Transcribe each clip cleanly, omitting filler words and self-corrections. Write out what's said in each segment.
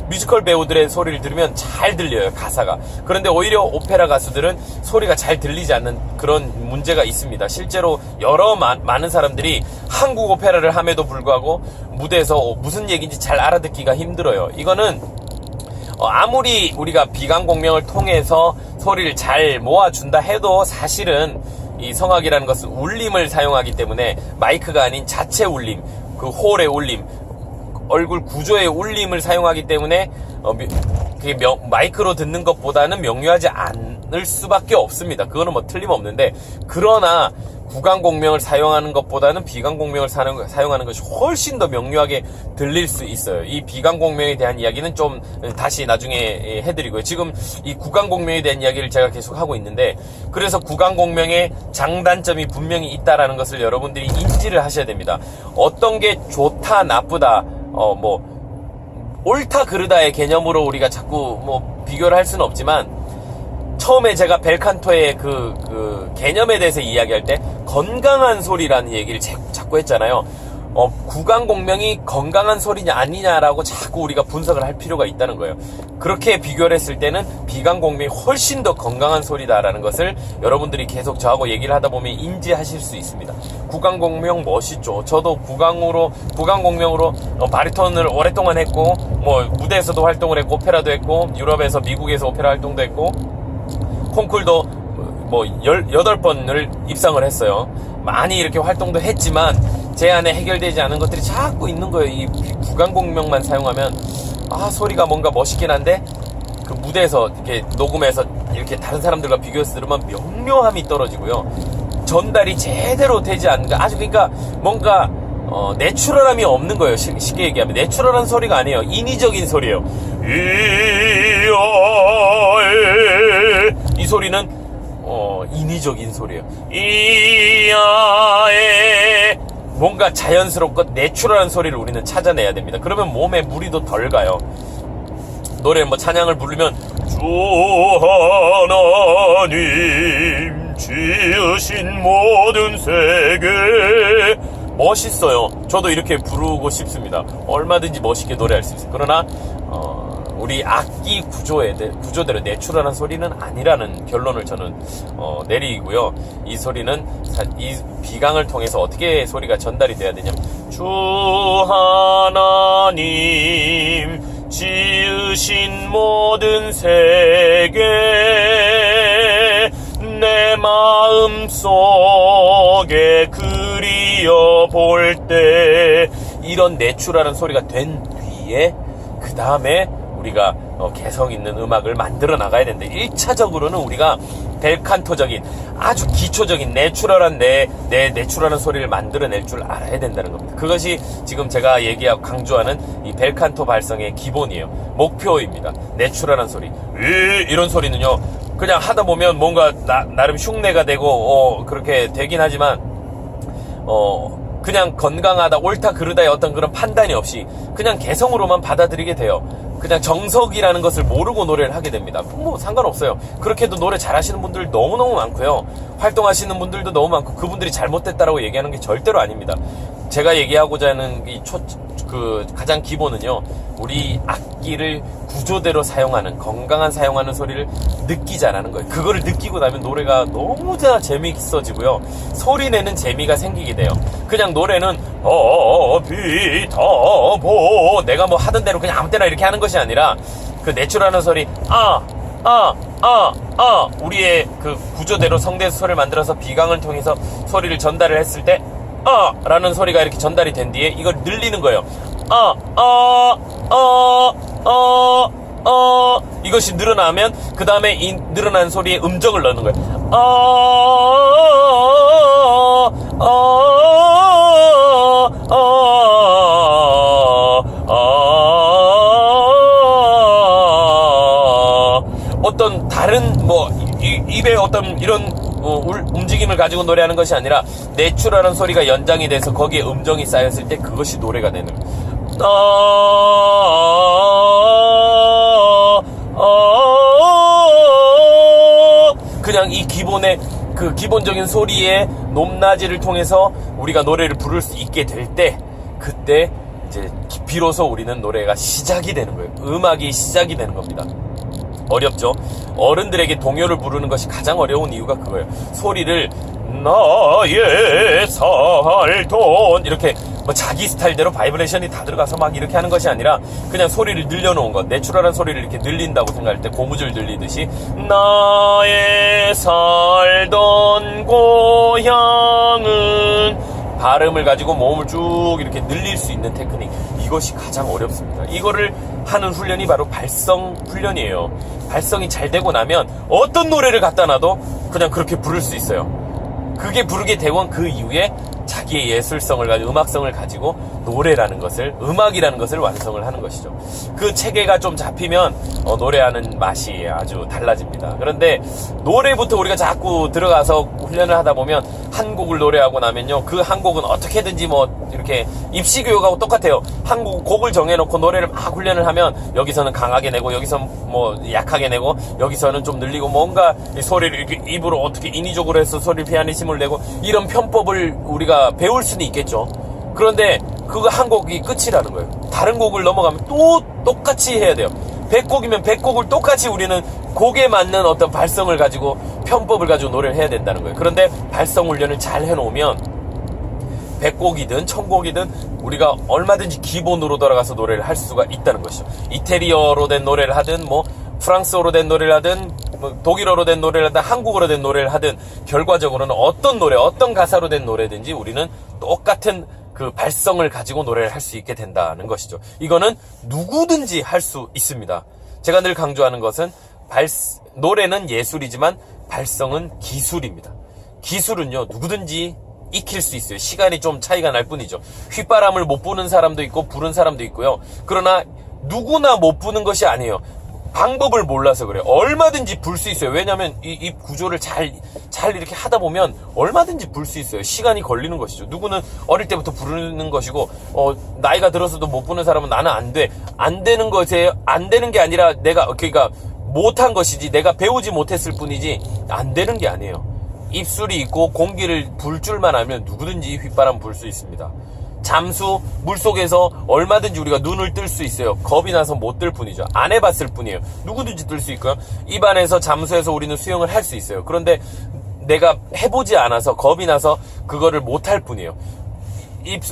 뮤지컬 배우들의 소리를 들으면 잘 들려요, 가사가. 그런데 오히려 오페라 가수들은 소리가 잘 들리지 않는 그런 문제가 있습니다. 실제로 많은 사람들이 한국 오페라를 함에도 불구하고 무대에서 무슨 얘기인지 잘 알아듣기가 힘들어요. 이거는 아무리 우리가 비강공명을 통해서 소리를 잘 모아준다 해도 사실은 이 성악이라는 것은 울림을 사용하기 때문에 마이크가 아닌 자체 울림, 그 홀의 울림, 얼굴 구조의 울림을 사용하기 때문에 그게 마이크로 듣는 것보다는 명료하지 않을 수밖에 없습니다. 그거는 뭐 틀림없는데, 그러나 구강공명을 사용하는 것보다는 비강공명을 사용하는 것이 훨씬 더 명료하게 들릴 수 있어요. 이 비강공명에 대한 이야기는 좀 다시 나중에 해드리고요. 지금 이 구강공명에 대한 이야기를 제가 계속 하고 있는데, 그래서 구강공명의 장단점이 분명히 있다라는 것을 여러분들이 인지를 하셔야 됩니다. 어떤 게 좋다 나쁘다 옳다 그르다의 개념으로 우리가 자꾸 비교를 할 수는 없지만, 처음에 제가 벨칸토의 그 개념에 대해서 이야기할 때 건강한 소리라는 얘기를 자꾸 했잖아요. 구강공명이 건강한 소리냐 아니냐라고 자꾸 우리가 분석을 할 필요가 있다는 거예요. 그렇게 비교를 했을 때는 비강공명이 훨씬 더 건강한 소리다라는 것을 여러분들이 계속 저하고 얘기를 하다 보면 인지하실 수 있습니다. 구강공명 멋있죠. 저도 구강공명으로 바리톤을 오랫동안 했고, 무대에서도 활동을 했고, 오페라도 했고, 유럽에서 미국에서 오페라 활동도 했고, 콩쿨도 18번을 입상을 했어요. 많이 이렇게 활동도 했지만 제 안에 해결되지 않은 것들이 자꾸 있는 거예요. 이 구강공명만 사용하면 소리가 뭔가 멋있긴 한데, 그 무대에서 이렇게 녹음해서 이렇게 다른 사람들과 비교해서 들으면 명료함이 떨어지고요. 전달이 제대로 되지 않는 거, 그러니까 뭔가 내추럴함이 없는 거예요. 쉽게 얘기하면 내추럴한 소리가 아니에요. 인위적인 소리예요. 이 소리는 인위적인 소리예요. 이야에 뭔가 자연스럽고 내추럴한 소리를 우리는 찾아내야 됩니다. 그러면 몸에 무리도 덜 가요. 노래 찬양을 부르면 주 하나님 지으신 모든 세계, 멋있어요. 저도 이렇게 부르고 싶습니다. 얼마든지 멋있게 노래할 수 있어요. 그러나 우리 악기 구조대로 내추럴한 소리는 아니라는 결론을 저는 내리고요. 이 소리는 이 비강을 통해서 어떻게 소리가 전달이 돼야 되냐면, 주 하나님 지으신 모든 세계 내 마음속에 그리워볼 때, 이런 내추럴한 소리가 된 뒤에 그 다음에 우리가 개성 있는 음악을 만들어 나가야 되는데, 1차적으로는 우리가 벨칸토적인 아주 기초적인 내추럴한 내추럴한 소리를 만들어낼 줄 알아야 된다는 겁니다. 그것이 지금 제가 얘기하고 강조하는 이 벨칸토 발성의 기본이에요. 목표입니다. 내추럴한 소리. 이런 소리는요, 그냥 하다 보면 뭔가 나름 흉내가 되고 그렇게 되긴 하지만 그냥 건강하다 옳다 그르다의 어떤 그런 판단이 없이 그냥 개성으로만 받아들이게 돼요. 그냥 정석이라는 것을 모르고 노래를 하게 됩니다. 상관없어요. 그렇게 해도 노래 잘하시는 분들 너무너무 많고요. 활동하시는 분들도 너무 많고, 그분들이 잘못됐다라고 얘기하는 게 절대로 아닙니다. 제가 얘기하고자 하는 가장 기본은요, 우리 악기를 구조대로 사용하는, 건강한 사용하는 소리를 느끼자라는 거예요. 그거를 느끼고 나면 노래가 너무 재미있어지고요. 소리 내는 재미가 생기게 돼요. 그냥 노래는 비타보 내가 하던 대로 그냥 아무 때나 이렇게 하는 것이 아니라, 그 내추럴한 소리, 우리의 그 구조대로 성대에서 소리를 만들어서 비강을 통해서 소리를 전달을 했을 때 라는 소리가 이렇게 전달이 된 뒤에 이걸 늘리는 거예요. 이것이 늘어나면 그 다음에 이 늘어난 소리에 음정을 넣는 거예요. 어떤 다른 입에 어떤 이런 움직임을 가지고 노래하는 것이 아니라 내추럴한 소리가 연장이 돼서 거기에 음정이 쌓였을 때 그것이 노래가 되는 거예요. 그냥 이 기본의 그 기본적인 소리의 높낮이를 통해서 우리가 노래를 부를 수 있게 될 때, 그때 이제 비로소 우리는 노래가 시작이 되는 거예요. 음악이 시작이 되는 겁니다. 어렵죠? 어른들에게 동요를 부르는 것이 가장 어려운 이유가 그거예요. 소리를 나의 살돈 이렇게 뭐 자기 스타일대로 바이브레이션이 다 들어가서 막 이렇게 하는 것이 아니라 그냥 소리를 늘려놓은 것, 내추럴한 소리를 이렇게 늘린다고 생각할 때 고무줄 늘리듯이 나의 살던 고향은 발음을 가지고 몸을 쭉 이렇게 늘릴 수 있는 테크닉, 이것이 가장 어렵습니다. 이거를 하는 훈련이 바로 발성 훈련이에요. 발성이 잘 되고 나면 어떤 노래를 갖다 놔도 그냥 그렇게 부를 수 있어요. 그게 부르게 되면 그 이후에 자기의 예술성을 가지고 음악성을 가지고 노래라는 것을, 음악이라는 것을 완성을 하는 것이죠. 그 체계가 좀 잡히면 노래하는 맛이 아주 달라집니다. 그런데 노래부터 우리가 자꾸 들어가서 훈련을 하다 보면 한 곡을 노래하고 나면요, 그 한 곡은 어떻게든지 뭐 이렇게 입시교육하고 똑같아요. 한 곡을 정해놓고 노래를 막 훈련을 하면 여기서는 강하게 내고 여기서 뭐 약하게 내고 여기서는 좀 늘리고 뭔가 소리를 이렇게 입으로 어떻게 인위적으로 해서 소리를 피아니심을 내고 이런 편법을 우리가 배울 수는 있겠죠. 그런데 그거 한 곡이 끝이라는 거예요. 다른 곡을 넘어가면 또 똑같이 해야 돼요. 100곡이면 100곡을 똑같이 우리는 곡에 맞는 어떤 발성을 가지고 편법을 가지고 노래를 해야 된다는 거예요. 그런데 발성 훈련을 잘 해놓으면 100곡이든 1000곡이든 우리가 얼마든지 기본으로 돌아가서 노래를 할 수가 있다는 것이죠. 이태리어로 된 노래를 하든 뭐 프랑스어로 된 노래를 하든 뭐 독일어로 된 노래를 하든 한국어로 된 노래를 하든 결과적으로는 어떤 노래, 어떤 가사로 된 노래든지 우리는 똑같은 그 발성을 가지고 노래를 할 수 있게 된다는 것이죠. 이거는 누구든지 할 수 있습니다. 제가 늘 강조하는 것은 노래는 예술이지만 발성은 기술입니다. 기술은요, 누구든지 익힐 수 있어요. 시간이 좀 차이가 날 뿐이죠. 휘바람을 못 부는 사람도 있고 부는 사람도 있고요. 그러나 누구나 못 부는 것이 아니에요. 방법을 몰라서 그래요. 얼마든지 불 수 있어요. 왜냐하면 이 구조를 잘 이렇게 하다 보면 얼마든지 불 수 있어요. 시간이 걸리는 것이죠. 누구는 어릴 때부터 부르는 것이고 나이가 들어서도 못 부는 사람은 나는 안 돼. 안 되는 것에 안 되는 게 아니라 그러니까 못한 것이지 내가 배우지 못했을 뿐이지 안 되는 게 아니에요. 입술이 있고 공기를 불 줄만 알면 누구든지 휘바람 불 수 있습니다. 잠수, 물속에서 얼마든지 우리가 눈을 뜰 수 있어요. 겁이 나서 못 뜰 뿐이죠. 안 해봤을 뿐이에요. 누구든지 뜰 수 있고요. 입안에서 잠수해서 우리는 수영을 할 수 있어요. 그런데 내가 해보지 않아서 겁이 나서 그거를 못할 뿐이에요.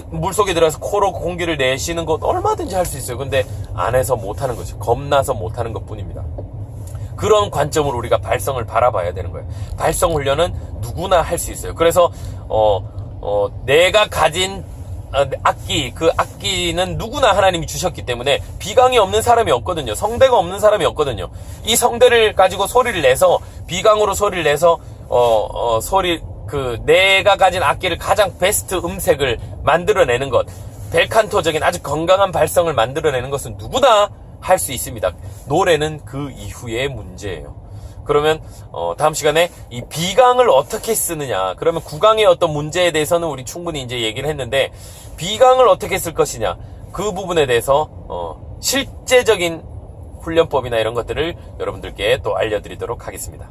물속에 들어가서 코로 공기를 내쉬는 것 얼마든지 할 수 있어요. 근데 안 해서 못하는 거죠. 겁나서 못하는 것 뿐입니다. 그런 관점으로 우리가 발성을 바라봐야 되는 거예요. 발성 훈련은 누구나 할 수 있어요. 그래서 내가 가진 악기, 그 악기는 누구나 하나님이 주셨기 때문에 비강이 없는 사람이 없거든요. 성대가 없는 사람이 없거든요. 이 성대를 가지고 소리를 내서 비강으로 소리를 내서 내가 가진 악기를 가장 베스트 음색을 만들어내는 것, 벨칸토적인 아주 건강한 발성을 만들어내는 것은 누구나 할 수 있습니다. 노래는 그 이후의 문제예요. 그러면 다음 시간에 이 비강을 어떻게 쓰느냐, 그러면 구강의 어떤 문제에 대해서는 우리 충분히 이제 얘기를 했는데 비강을 어떻게 쓸 것이냐, 그 부분에 대해서 실제적인 훈련법이나 이런 것들을 여러분들께 또 알려드리도록 하겠습니다.